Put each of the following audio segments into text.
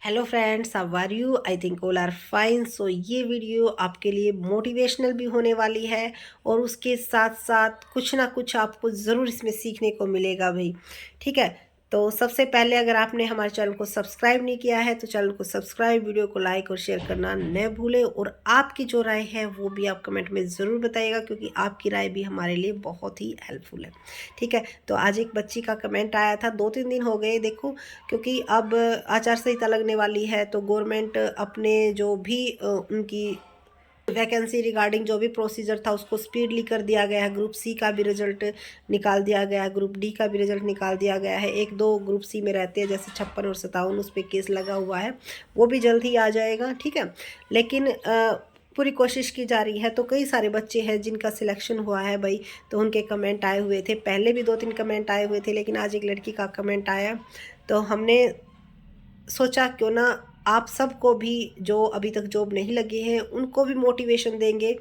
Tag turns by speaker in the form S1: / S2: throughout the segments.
S1: Hello friends, how are you? I think all are fine. So ये video आपके लिए motivational भी होने वाली है और उसके साथ साथ कुछ ना कुछ आपको ज़रूर इसमें सीखने को मिलेगा भाई। ठीक है, तो सबसे पहले अगर आपने हमारे चैनल को सब्सक्राइब नहीं किया है तो चैनल को सब्सक्राइब, वीडियो को लाइक और शेयर करना न भूलें। और आपकी जो राय है वो भी आप कमेंट में ज़रूर बताइएगा, क्योंकि आपकी राय भी हमारे लिए बहुत ही हेल्पफुल है। ठीक है, तो आज एक बच्ची का कमेंट आया था, 2-3 दिन हो गए देखो, क्योंकि अब आचार संहिता लगने वाली है तो गवर्नमेंट अपने जो भी उनकी वैकेंसी रिगार्डिंग जो भी प्रोसीजर था उसको स्पीडली कर दिया गया है। ग्रुप सी का भी रिजल्ट निकाल दिया गया है, ग्रुप डी का भी रिजल्ट निकाल दिया गया है। एक दो ग्रुप सी में रहते हैं जैसे 56 और 57, उस पर केस लगा हुआ है, वो भी जल्द ही आ जाएगा। ठीक है, लेकिन पूरी कोशिश की जा रही है। तो कई सारे बच्चे हैं जिनका सिलेक्शन हुआ है भाई, तो उनके कमेंट आए हुए थे। पहले भी 2-3 कमेंट आए हुए थे, लेकिन आज एक लड़की का कमेंट आया तो हमने सोचा क्यों ना आप सबको भी, जो अभी तक जॉब नहीं लगे हैं, उनको भी मोटिवेशन देंगे।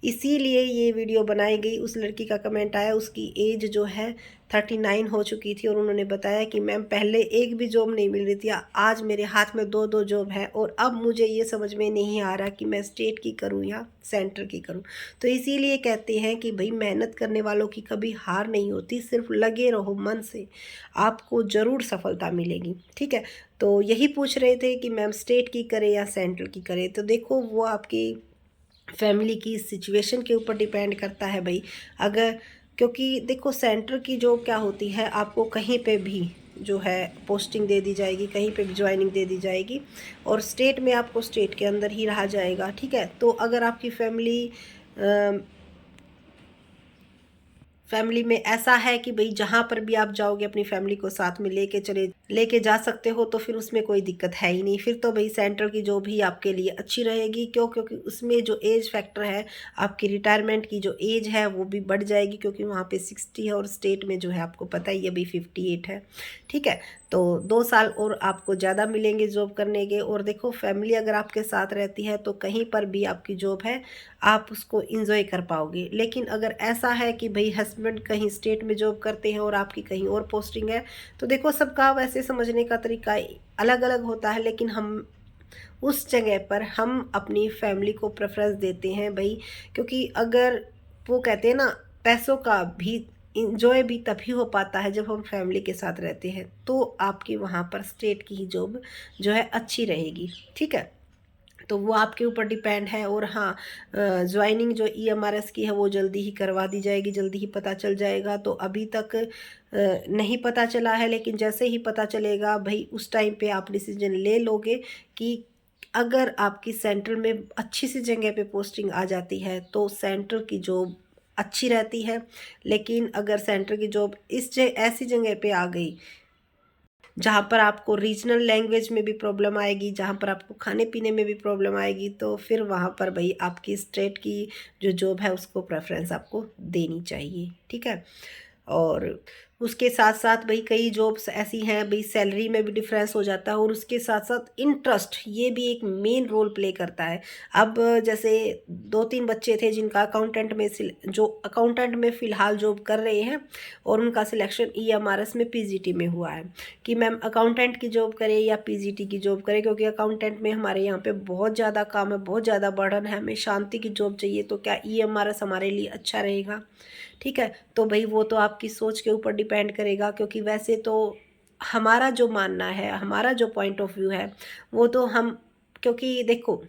S1: इसीलिए ये वीडियो बनाई गई। उस लड़की का कमेंट आया, उसकी एज जो है 39 हो चुकी थी और उन्होंने बताया कि मैम पहले एक भी जॉब नहीं मिल रही थी, आज मेरे हाथ में दो दो जॉब है और अब मुझे ये समझ में नहीं आ रहा कि मैं स्टेट की करूं या सेंटर की करूं। तो इसीलिए कहते हैं कि भाई मेहनत करने वालों की कभी हार नहीं होती, सिर्फ लगे रहो मन से, आपको ज़रूर सफलता मिलेगी। ठीक है, तो यही पूछ रहे थे कि मैम स्टेट की करें या सेंट्रल की करें। तो देखो, वो आपकी फैमिली की सिचुएशन के ऊपर डिपेंड करता है भाई। अगर, क्योंकि देखो सेंटर की जॉब क्या होती है, आपको कहीं पे भी जो है पोस्टिंग दे दी जाएगी, कहीं पे भी ज्वाइनिंग दे दी जाएगी, और स्टेट में आपको स्टेट के अंदर ही रहा जाएगा। ठीक है, तो अगर आपकी फैमिली में ऐसा है कि भाई जहाँ पर भी आप जाओगे अपनी फैमिली को साथ में लेके जा सकते हो, तो फिर उसमें कोई दिक्कत है ही नहीं। फिर तो भाई सेंटर की जो भी आपके लिए अच्छी रहेगी। क्यों? क्योंकि उसमें जो एज फैक्टर है, आपकी रिटायरमेंट की जो एज है वो भी बढ़ जाएगी, क्योंकि वहाँ पे 60 है और स्टेट में जो है आपको पता ही है अभी 58 है। ठीक है, तो 2 साल और आपको ज़्यादा मिलेंगे जॉब करने के। और देखो, फैमिली अगर आपके साथ रहती है तो कहीं पर भी आपकी जॉब है, आप उसको इंजॉय कर पाओगे। लेकिन अगर ऐसा है कि भाई हस्बैंड कहीं स्टेट में जॉब करते हैं और आपकी कहीं और पोस्टिंग है, तो देखो सबका वैसे समझने का तरीका अलग अलग होता है, लेकिन हम उस जगह पर हम अपनी फैमिली को प्रेफरेंस देते हैं भाई। क्योंकि अगर वो कहते हैं ना, पैसों का भी इंजॉय भी तभी हो पाता है जब हम फैमिली के साथ रहते हैं। तो आपकी वहाँ पर स्टेट की ही जॉब जो है अच्छी रहेगी। ठीक है, तो वो आपके ऊपर डिपेंड है। और हाँ, ज्वाइनिंग जो ईएमआरएस की है वो जल्दी ही करवा दी जाएगी, जल्दी ही पता चल जाएगा। तो अभी तक नहीं पता चला है, लेकिन जैसे ही पता चलेगा भाई उस टाइम पे आप डिसीजन ले लोगे कि अगर आपकी सेंट्रल में अच्छी सी जगह पे पोस्टिंग आ जाती है तो सेंट्रल की जॉब अच्छी रहती है। लेकिन अगर सेंट्रल की जॉब ऐसी जगह पे आ गई जहाँ पर आपको रीजनल लैंग्वेज में भी प्रॉब्लम आएगी, जहाँ पर आपको खाने पीने में भी प्रॉब्लम आएगी, तो फिर वहाँ पर भाई आपकी स्टेट की जो जॉब है उसको प्रेफरेंस आपको देनी चाहिए। ठीक है, और उसके साथ साथ भाई कई जॉब्स ऐसी हैं भाई, सैलरी में भी डिफरेंस हो जाता है, और उसके साथ साथ इंटरेस्ट ये भी एक मेन रोल प्ले करता है। अब जैसे 2-3 बच्चे थे जिनका जो अकाउंटेंट में फ़िलहाल जॉब कर रहे हैं, और उनका सिलेक्शन ईएमआरएस में पीजीटी में हुआ है कि मैम अकाउंटेंट की जॉब करें या पीजीटी की जॉब करें, क्योंकि अकाउंटेंट में हमारे यहाँ पे बहुत ज़्यादा काम है, बहुत ज़्यादा बर्डन है, हमें शांति की जॉब चाहिए, तो क्या ईएमआरएस हमारे लिए अच्छा रहेगा? ठीक है, तो भाई वो तो आपकी सोच के ऊपर डिपेंड करेगा। क्योंकि वैसे तो हमारा जो मानना है, हमारा जो पॉइंट ऑफ व्यू है, वो तो हम, क्योंकि देखो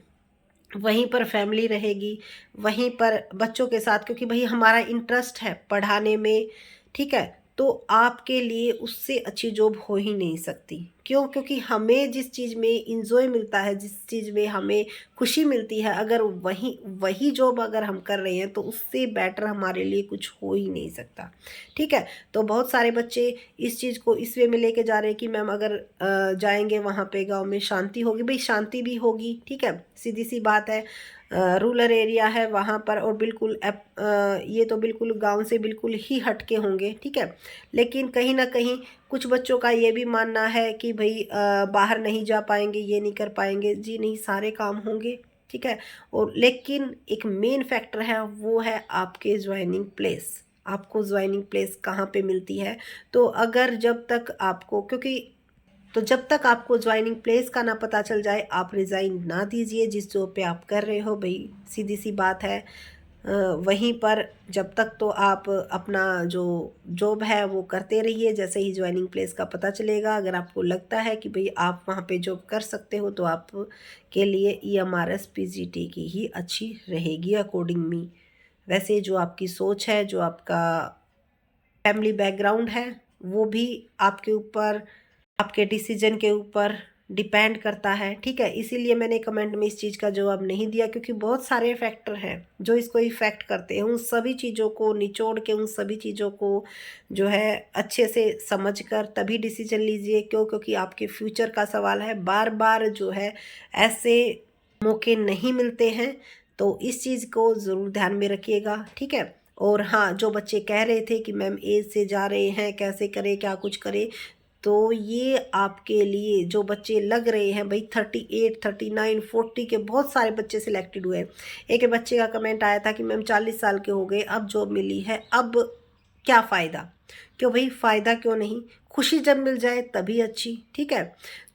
S1: वहीं पर फैमिली रहेगी, वहीं पर बच्चों के साथ, क्योंकि भाई हमारा इंटरेस्ट है पढ़ाने में। ठीक है, तो आपके लिए उससे अच्छी जॉब हो ही नहीं सकती। क्यों? क्योंकि हमें जिस चीज़ में इंजॉय मिलता है, जिस चीज़ में हमें खुशी मिलती है, अगर वही वही जॉब अगर हम कर रहे हैं तो उससे बेटर हमारे लिए कुछ हो ही नहीं सकता। ठीक है, तो बहुत सारे बच्चे इस चीज़ को इस वे में लेके जा रहे हैं कि मैम अगर जाएंगे वहाँ पे गांव में शांति होगी, भाई शांति भी होगी। ठीक है, सीधी सी बात है, रूरल एरिया है वहाँ पर, और बिल्कुल ये तो बिल्कुल गांव से बिल्कुल ही हटके होंगे। ठीक है, लेकिन कहीं ना कहीं कुछ बच्चों का ये भी मानना है कि भाई बाहर नहीं जा पाएंगे, ये नहीं कर पाएंगे। जी नहीं, सारे काम होंगे। ठीक है, और लेकिन एक मेन फैक्टर है, वो है आपके ज्वाइनिंग प्लेस। आपको ज्वाइनिंग प्लेस कहाँ पे मिलती है? तो अगर जब तक आपको, क्योंकि तो जब तक आपको ज्वाइनिंग प्लेस का ना पता चल जाए आप रिज़ाइन ना दीजिए जिस जॉब पे आप कर रहे हो भाई, सीधी सी बात है। वहीं पर जब तक तो आप अपना जो जॉब है वो करते रहिए। जैसे ही ज्वाइनिंग प्लेस का पता चलेगा, अगर आपको लगता है कि भाई आप वहाँ पे जॉब कर सकते हो तो आप के लिए EMRS PGT की ही अच्छी रहेगी अकॉर्डिंग मी। वैसे जो आपकी सोच है, जो आपका फैमिली बैकग्राउंड है, वो भी आपके ऊपर, आपके डिसीजन के ऊपर डिपेंड करता है, ठीक है। इसीलिए मैंने कमेंट में इस चीज़ का जवाब नहीं दिया, क्योंकि बहुत सारे फैक्टर हैं जो इसको इफ़ेक्ट करते हैं। उन सभी चीज़ों को निचोड़ के, उन सभी चीज़ों को जो है अच्छे से समझ कर तभी डिसीजन लीजिए। क्योंकि आपके फ्यूचर का सवाल है, बार बार जो है ऐसे मौके नहीं मिलते हैं। तो इस चीज़ को ज़रूर ध्यान में रखिएगा, ठीक है। और हाँ, जो बच्चे कह रहे थे कि मैम एज से जा रहे हैं, कैसे करें, क्या कुछ करें, तो ये आपके लिए जो बच्चे लग रहे हैं भाई 38, 39, 40 के बहुत सारे बच्चे सिलेक्टेड हुए हैं। एक बच्चे का कमेंट आया था कि मैम 40 साल के हो गए, अब जॉब मिली है, अब क्या फ़ायदा। क्यों भाई, फ़ायदा क्यों नहीं, खुशी जब मिल जाए तभी अच्छी, ठीक है।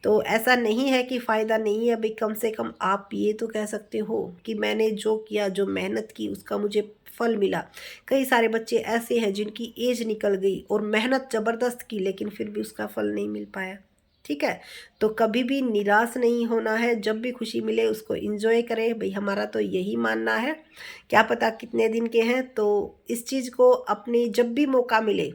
S1: तो ऐसा नहीं है कि फ़ायदा नहीं है भाई, कम से कम आप ये तो कह सकते हो कि मैंने जो किया, जो मेहनत की, उसका मुझे फल मिला। कई सारे बच्चे ऐसे हैं जिनकी एज निकल गई और मेहनत ज़बरदस्त की, लेकिन फिर भी उसका फल नहीं मिल पाया, ठीक है। तो कभी भी निराश नहीं होना है, जब भी खुशी मिले उसको एंजॉय करें भाई, हमारा तो यही मानना है। क्या पता कितने दिन के हैं, तो इस चीज़ को अपनी जब भी मौका मिले,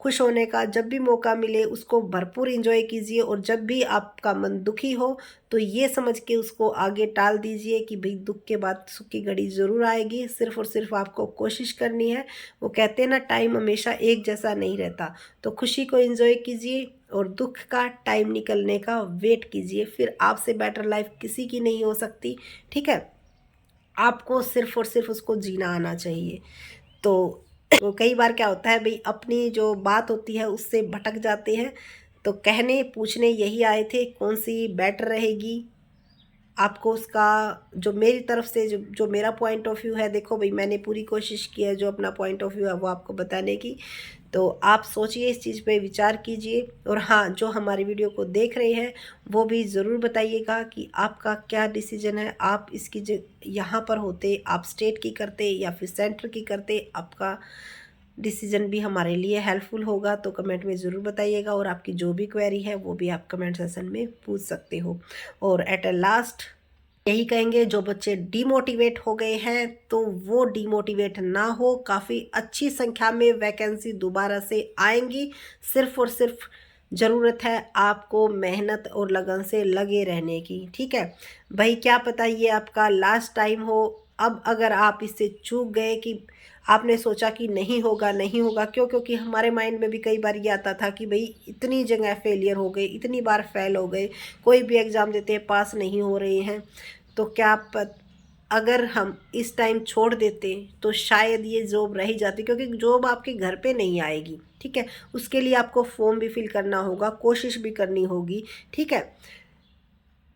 S1: खुश होने का जब भी मौका मिले उसको भरपूर एंजॉय कीजिए। और जब भी आपका मन दुखी हो तो ये समझ के उसको आगे टाल दीजिए कि भाई दुख के बाद सुख की घड़ी ज़रूर आएगी। सिर्फ़ और सिर्फ आपको कोशिश करनी है। वो कहते हैं ना, टाइम हमेशा एक जैसा नहीं रहता। तो खुशी को एंजॉय कीजिए और दुख का टाइम निकलने का वेट कीजिए। फिर आपसे बेटर लाइफ किसी की नहीं हो सकती, ठीक है। आपको सिर्फ़ और सिर्फ उसको जीना आना चाहिए। तो कई बार क्या होता है भाई, अपनी जो बात होती है उससे भटक जाते हैं। तो कहने पूछने यही आए थे, कौन सी बेटर रहेगी आपको उसका, जो मेरी तरफ से जो मेरा पॉइंट ऑफ व्यू है। देखो भाई, मैंने पूरी कोशिश की है जो अपना पॉइंट ऑफ व्यू है वो आपको बताने की। तो आप सोचिए, इस चीज़ पे विचार कीजिए। और हाँ, जो हमारी वीडियो को देख रहे हैं वो भी ज़रूर बताइएगा कि आपका क्या डिसीजन है। आप इसकी यहाँ पर होते, आप स्टेट की करते या फिर सेंटर की करते, आपका डिसीजन भी हमारे लिए हेल्पफुल होगा। तो कमेंट में ज़रूर बताइएगा। और आपकी जो भी क्वेरी है वो भी आप कमेंट सेशन में पूछ सकते हो। और एट ए लास्ट यही कहेंगे, जो बच्चे डीमोटिवेट हो गए हैं तो वो डीमोटिवेट ना हो। काफ़ी अच्छी संख्या में वैकेंसी दोबारा से आएंगी। सिर्फ और सिर्फ ज़रूरत है आपको मेहनत और लगन से लगे रहने की, ठीक है भाई। क्या पता ये आपका लास्ट टाइम हो। अब अगर आप इससे चूक गए कि आपने सोचा कि नहीं होगा, नहीं होगा, क्योंकि हमारे माइंड में भी कई बार ये आता था कि भाई इतनी जगह फेलियर हो गए, इतनी बार फेल हो गए, कोई भी एग्ज़ाम देते हैं पास नहीं हो रहे हैं। तो क्या अगर हम इस टाइम छोड़ देते तो शायद ये जॉब रह ही जाती, क्योंकि जॉब आपके घर पे नहीं आएगी, ठीक है। उसके लिए आपको फॉर्म भी फिल करना होगा, कोशिश भी करनी होगी, ठीक है।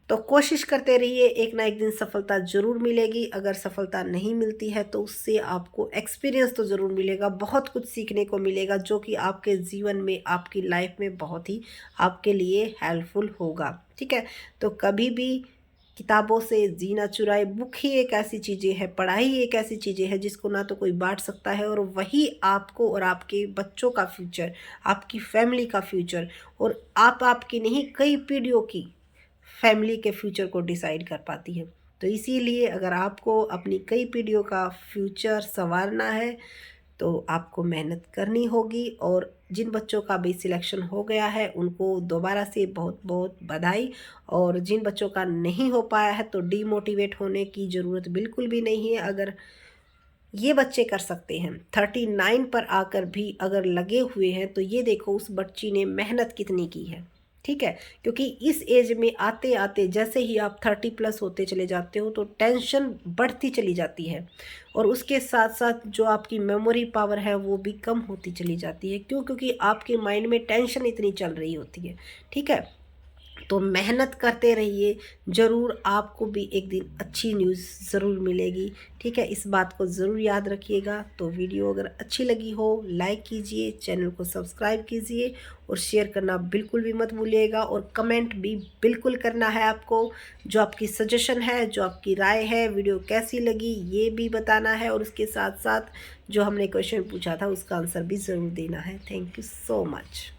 S1: तो कोशिश करते रहिए, एक ना एक दिन सफलता ज़रूर मिलेगी। अगर सफलता नहीं मिलती है तो उससे आपको एक्सपीरियंस तो ज़रूर मिलेगा, बहुत कुछ सीखने को मिलेगा जो कि आपके जीवन में, आपकी लाइफ में बहुत ही आपके लिए हेल्पफुल होगा, ठीक है। तो कभी भी किताबों से जीना चुराए, बुक ही एक ऐसी चीज़ें है, पढ़ाई एक ऐसी चीज़ें है जिसको ना तो कोई बांट सकता है, और वही आपको और आपके बच्चों का फ्यूचर, आपकी फैमिली का फ्यूचर, और आपकी नहीं कई पीढ़ियों की फैमिली के फ्यूचर को डिसाइड कर पाती है। तो इसीलिए अगर आपको अपनी कई पीढ़ियों का फ्यूचर संवारना है तो आपको मेहनत करनी होगी। और जिन बच्चों का भी सिलेक्शन हो गया है उनको दोबारा से बहुत बहुत बधाई। और जिन बच्चों का नहीं हो पाया है तो डीमोटिवेट होने की ज़रूरत बिल्कुल भी नहीं है। अगर ये बच्चे कर सकते हैं, 39 पर आकर भी अगर लगे हुए हैं, तो ये देखो उस बच्ची ने मेहनत कितनी की है, ठीक है। क्योंकि इस एज में आते आते जैसे ही आप 30+ होते चले जाते हो तो टेंशन बढ़ती चली जाती है, और उसके साथ साथ जो आपकी मेमोरी पावर है वो भी कम होती चली जाती है। क्यों? क्योंकि आपके माइंड में टेंशन इतनी चल रही होती है, ठीक है। तो मेहनत करते रहिए, ज़रूर आपको भी एक दिन अच्छी न्यूज़ ज़रूर मिलेगी। ठीक है, इस बात को ज़रूर याद रखिएगा। तो वीडियो अगर अच्छी लगी हो लाइक कीजिए, चैनल को सब्सक्राइब कीजिए और शेयर करना बिल्कुल भी मत भूलिएगा, और कमेंट भी बिल्कुल करना है आपको। जो आपकी सजेशन है, जो आपकी राय है, वीडियो कैसी लगी ये भी बताना है, और उसके साथ साथ जो हमने क्वेश्चन पूछा था उसका आंसर भी ज़रूर देना है। Thank you so much.